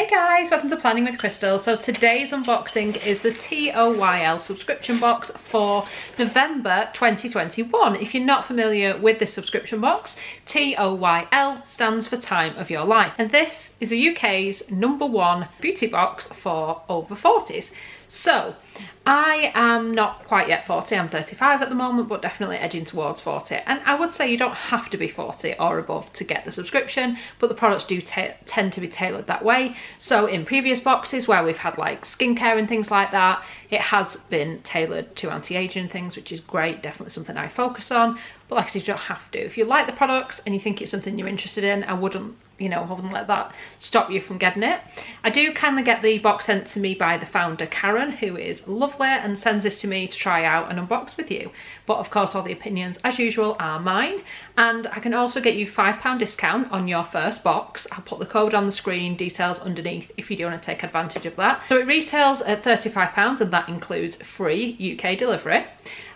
Hey guys, welcome to Planning with Crystal. So today's unboxing is the TOYL subscription box for November 2021. If you're not familiar with this subscription box, TOYL stands for Time of Your Life. And this is the UK's #1 beauty box for over 40s. So I am not quite yet 40, I'm 35 at the moment, but definitely edging towards 40. And I would say you don't have to be 40 or above to get the subscription, but the products do tend to be tailored that way. So in previous boxes where we've had like skincare and things like that, it has been tailored to anti-aging things, which is great, definitely something I focus on. But like I said, you don't have to. If you like the products and you think it's something you're interested in, I wouldn't let that stop you from getting it. I do kindly get the box sent to me by the founder, Karen, who is lovely and sends this to me to try out and unbox with you. But of course, all the opinions, as usual, are mine. And I can also get you £5 discount on your first box. I'll put the code on the screen, details underneath if you do want to take advantage of that. So it retails at £35 and that includes free UK delivery.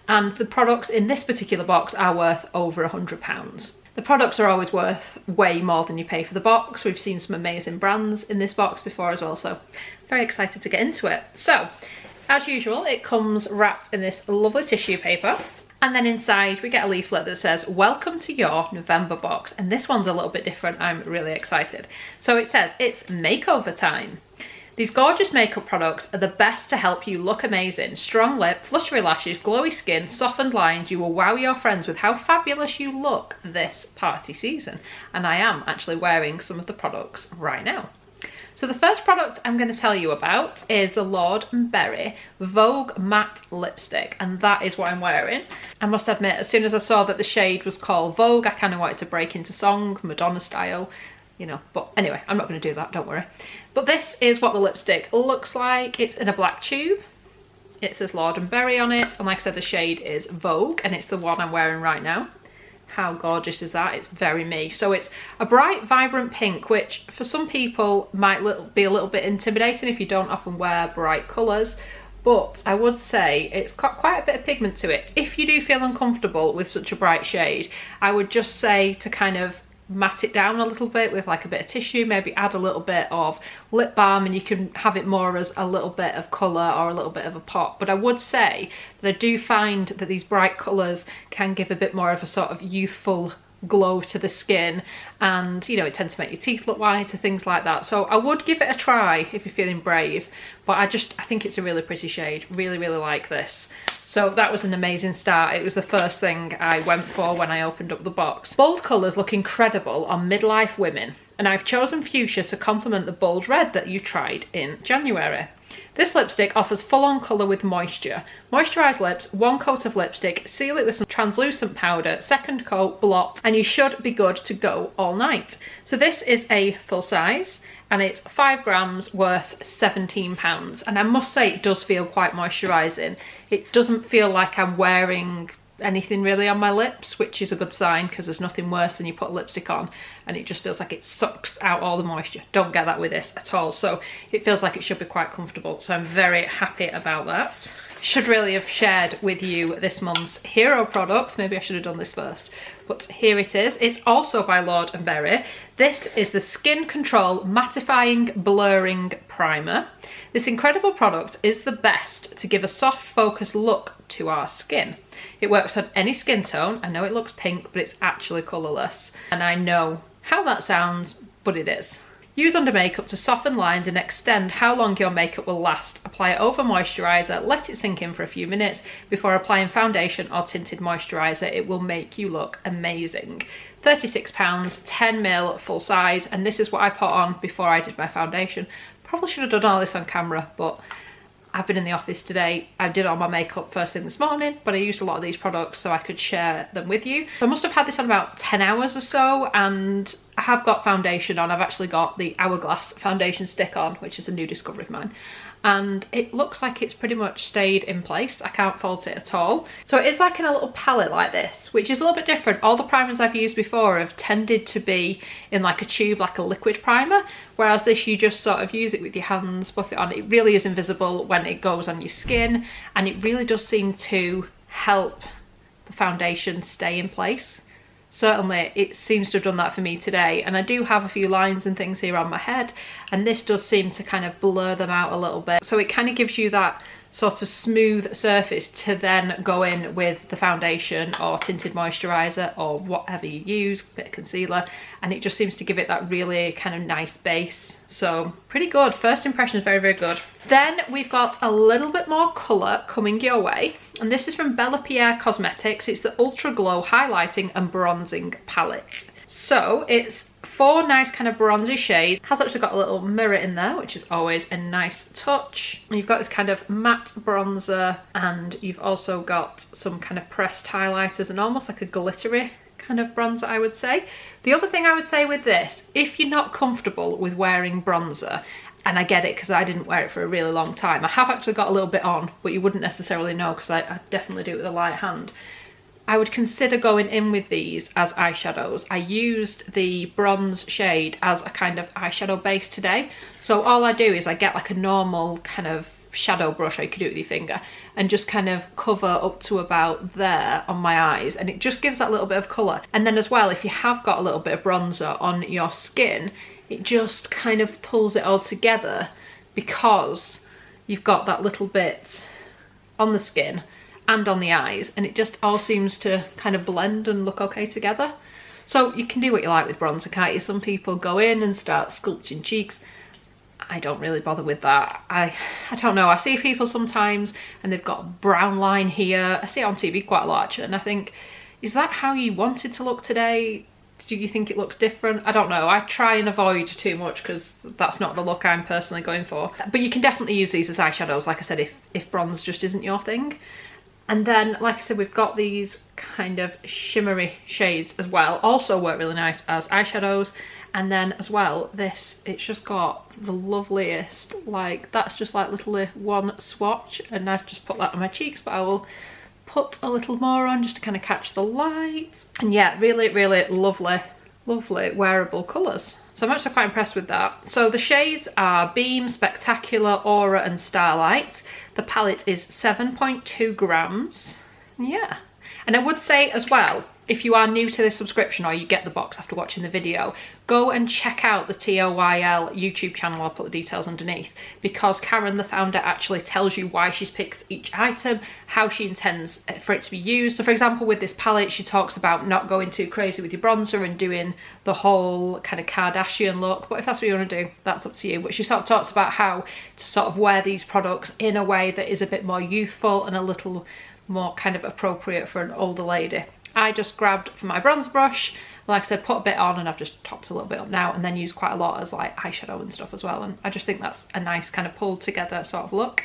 And the products in this particular box are worth over £100. The products are always worth way more than you pay for the box. We've seen some amazing brands in this box before as well, so very excited to get into it. So, as usual, it comes wrapped in this lovely tissue paper. And then inside we get a leaflet that says, "Welcome to your November box." And this one's a little bit different, I'm really excited. So it says, it's makeover time. These gorgeous makeup products are the best to help you look amazing. Strong lip, fluttery lashes, glowy skin, softened lines. You will wow your friends with how fabulous you look this party season. And I am actually wearing some of the products right now. So the first product I'm going to tell you about is the Lord & Berry Vogue Matte Lipstick, and that is what I'm wearing. I must admit, as soon as I saw that the shade was called Vogue, I kind of wanted to break into song, Madonna style. But anyway, I'm not going to do that, don't worry. But this is what the lipstick looks like. It's in a black tube. It says Lord & Berry on it, and like I said, the shade is Vogue, and it's the one I'm wearing right now. How gorgeous is that? It's very me. So it's a bright, vibrant pink, which for some people might be a little bit intimidating if you don't often wear bright colours. But I would say it's got quite a bit of pigment to it. If you do feel uncomfortable with such a bright shade, I would just say to kind of matte it down a little bit with like a bit of tissue, maybe add a little bit of lip balm, and you can have it more as a little bit of colour or a little bit of a pop. But I would say that I do find that these bright colours can give a bit more of a sort of youthful glow to the skin, and it tends to make your teeth look whiter, things like that. So I would give it a try if you're feeling brave, but I think it's a really pretty shade. Really like this. So that was an amazing start. It was the first thing I went for when I opened up the box. Bold colours look incredible on midlife women, and I've chosen fuchsia to complement the bold red that you tried in January. This lipstick offers full-on colour with moisture. Moisturise lips, 1 coat of lipstick, seal it with some translucent powder, 2nd coat, blot, and you should be good to go all night. So this is a full size, and it's 5 grams worth £17. And I must say it does feel quite moisturising. It doesn't feel like I'm wearing anything really on my lips, which is a good sign, because there's nothing worse than you put lipstick on and it just feels like it sucks out all the moisture. Don't get that with this at all. So it feels like it should be quite comfortable. So I'm very happy about that. Should really have shared with you this month's hero product. Maybe I should have done this first, but here it is. It's also by Lord & Berry. This is the Skin Control Mattifying Blurring Primer. This incredible product is the best to give a soft, focused look to our skin. It works on any skin tone. I know it looks pink, but it's actually colourless. And I know how that sounds, but it is. Use under makeup to soften lines and extend how long your makeup will last. Apply it over moisturiser, let it sink in for a few minutes before applying foundation or tinted moisturiser. It will make you look amazing. £36, 10ml full size, and this is what I put on before I did my foundation. Probably should have done all this on camera, but I've been in the office today. I did all my makeup first thing this morning, but I used a lot of these products so I could share them with you. So I must have had this on about 10 hours or so, and I have got foundation on. I've actually got the Hourglass foundation stick on, which is a new discovery of mine. And it looks like it's pretty much stayed in place. I can't fault it at all. So it is like in a little palette like this, which is a little bit different. All the primers I've used before have tended to be in like a tube, like a liquid primer, whereas this you just sort of use it with your hands, buff it on. It really is invisible when it goes on your skin, and it really does seem to help the foundation stay in place. certainly it seems to have done that for me today. And I do have a few lines and things here on my head, and this does seem to kind of blur them out a little bit. So it kind of gives you that sort of smooth surface to then go in with the foundation or tinted moisturizer or whatever you use, bit of concealer, and it just seems to give it that really kind of nice base. So pretty good. First impression is very, very good. Then we've got a little bit more colour coming your way, and this is from Bella Pierre Cosmetics. It's the Ultra Glow Highlighting and Bronzing Palette. So it's 4 nice kind of bronzy shades. It has actually got a little mirror in there, which is always a nice touch. And you've got this kind of matte bronzer, and you've also got some kind of pressed highlighters and almost like a glittery kind of bronzer, I would say. The other thing I would say with this, if you're not comfortable with wearing bronzer, and I get it because I didn't wear it for a really long time. I have actually got a little bit on, but you wouldn't necessarily know because I definitely do it with a light hand. I would consider going in with these as eyeshadows. I used the bronze shade as a kind of eyeshadow base today. So all I do is I get like a normal kind of shadow brush, or you could do it with your finger, and just kind of cover up to about there on my eyes, and it just gives that little bit of colour. And then as well, if you have got a little bit of bronzer on your skin, it just kind of pulls it all together because you've got that little bit on the skin and on the eyes, and it just all seems to kind of blend and look okay together. So you can do what you like with bronzer, can't you? Some people go in and start sculpting cheeks. I don't really bother with that. I don't know, I see people sometimes and they've got a brown line here. I see it on TV quite a lot, and I think, is that how you want it to look today? Do you think it looks different? I don't know. I try and avoid too much because that's not the look I'm personally going for. But you can definitely use these as eyeshadows, like I said, if bronze just isn't your thing. And then, like I said, we've got these kind of shimmery shades as well. Also work really nice as eyeshadows. And then as well, this, it's just got the loveliest, like, that's just like literally one swatch. And I've just put that on my cheeks, but I will put a little more on just to kind of catch the light. And yeah, really, really lovely, lovely wearable colours. So I'm actually quite impressed with that. So the shades are Beam, Spectacular, Aura and Starlight. The palette is 7.2 grams. Yeah. And I would say as well, if you are new to this subscription or you get the box after watching the video, go and check out the TOYL YouTube channel. I'll put the details underneath, because Karen, the founder, actually tells you why she's picked each item, how she intends for it to be used. So for example, with this palette, she talks about not going too crazy with your bronzer and doing the whole kind of Kardashian look. But if that's what you want to do, that's up to you. But she sort of talks about how to sort of wear these products in a way that is a bit more youthful and a little more kind of appropriate for an older lady. I just grabbed for my bronze brush, like I said, put a bit on, and I've just topped a little bit up now, and then used quite a lot as like eyeshadow and stuff as well. And I just think that's a nice kind of pulled together sort of look.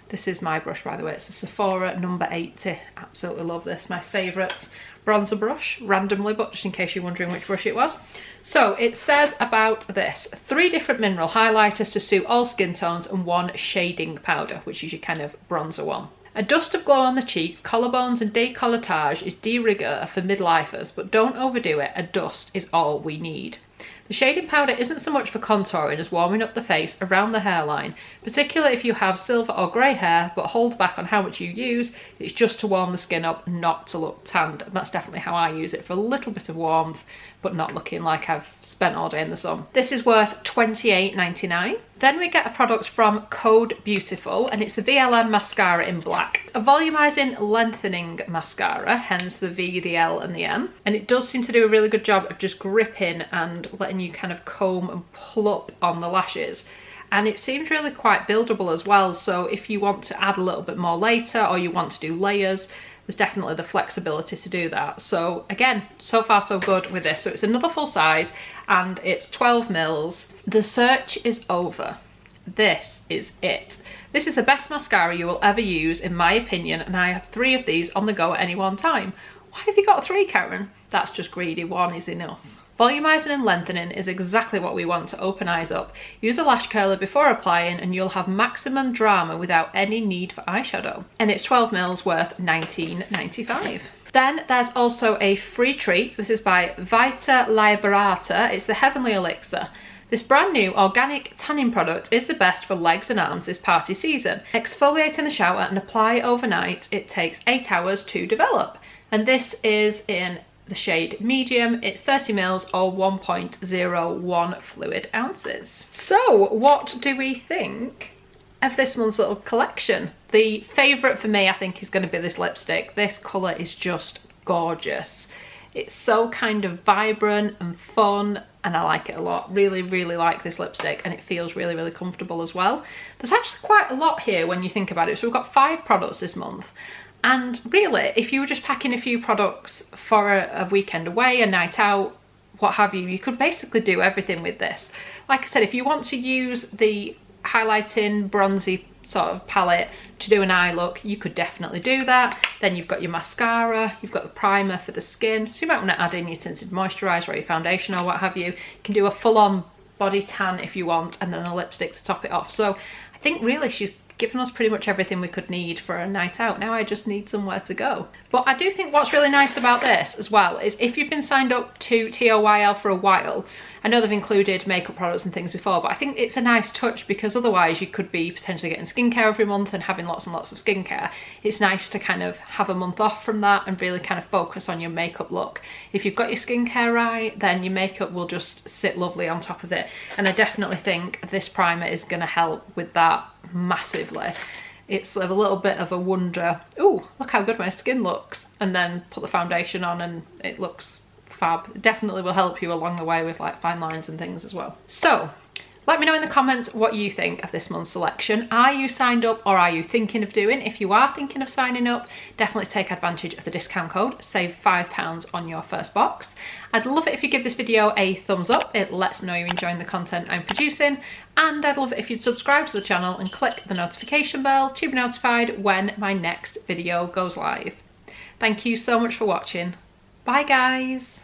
This is my brush, by the way. It's a Sephora number 80. Absolutely love this. My favourite bronzer brush, randomly, but just in case you're wondering which brush it was. So it says about this: 3 different mineral highlighters to suit all skin tones and 1 shading powder, which is your kind of bronzer one. A dust of glow on the cheeks, collarbones and décolletage is de rigueur for midlifers, but don't overdo it. A dust is all we need. The shading powder isn't so much for contouring as warming up the face around the hairline, particularly if you have silver or grey hair, but hold back on how much you use. It's just to warm the skin up, not to look tanned, and that's definitely how I use it, for a little bit of warmth, but not looking like I've spent all day in the sun. This is worth $28.99. Then we get a product from Code Beautiful, and it's the VLM mascara in black. A volumizing lengthening mascara, hence the V, the L and the M. And it does seem to do a really good job of just gripping and letting you kind of comb and pull up on the lashes. And it seems really quite buildable as well, so if you want to add a little bit more later, or you want to do layers, there's definitely the flexibility to do that. So again, so far so good with this. So it's another full size, and it's 12 mils. The search is over. This is it. This is the best mascara you will ever use, in my opinion, and I have 3 of these on the go at any one time. Why have you got 3, Karen? That's just greedy. 1 is enough. Volumizing and lengthening is exactly what we want to open eyes up. Use a lash curler before applying and you'll have maximum drama without any need for eyeshadow. And it's 12 mils worth $19.95. Then there's also a free treat. This is by Vita Liberata. It's the Heavenly Elixir. This brand new organic tanning product is the best for legs and arms this party season. Exfoliate in the shower and apply overnight. It takes 8 hours to develop. And this is in the shade medium. It's 30 mils or 1.01 fluid ounces. So what do we think of this month's little collection? The favourite for me, I think, is going to be this lipstick. This colour is just gorgeous. It's so kind of vibrant and fun, and I like it a lot. Really, really like this lipstick, and it feels really, really comfortable as well. There's actually quite a lot here when you think about it. So we've got 5 products this month. And really, if you were just packing a few products for a weekend away, a night out, what have you, you could basically do everything with this. Like I said, if you want to use the highlighting, bronzy sort of palette to do an eye look, you could definitely do that. Then you've got your mascara, you've got the primer for the skin, so you might want to add in your tinted moisturiser or your foundation or what have you. You can do a full-on body tan if you want, and then a lipstick to top it off. So I think really she's given us pretty much everything we could need for a night out. Now I just need somewhere to go. But I do think what's really nice about this as well is if you've been signed up to TOYL for a while, I know they've included makeup products and things before, but I think it's a nice touch because otherwise you could be potentially getting skincare every month and having lots and lots of skincare. It's nice to kind of have a month off from that and really kind of focus on your makeup look. If you've got your skincare right, then your makeup will just sit lovely on top of it. And I definitely think this primer is going to help with that massively. It's a little bit of a wonder, oh, look how good my skin looks, and then put the foundation on and it looks fab. It definitely will help you along the way with like fine lines and things as well. So let me know in the comments what you think of this month's selection. Are you signed up or are you thinking of doing? If you are thinking of signing up, definitely take advantage of the discount code, save £5 on your first box. I'd love it if you give this video a thumbs up. It lets me know you're enjoying the content I'm producing. And I'd love it if you'd subscribe to the channel and click the notification bell to be notified when my next video goes live. Thank you so much for watching. Bye guys.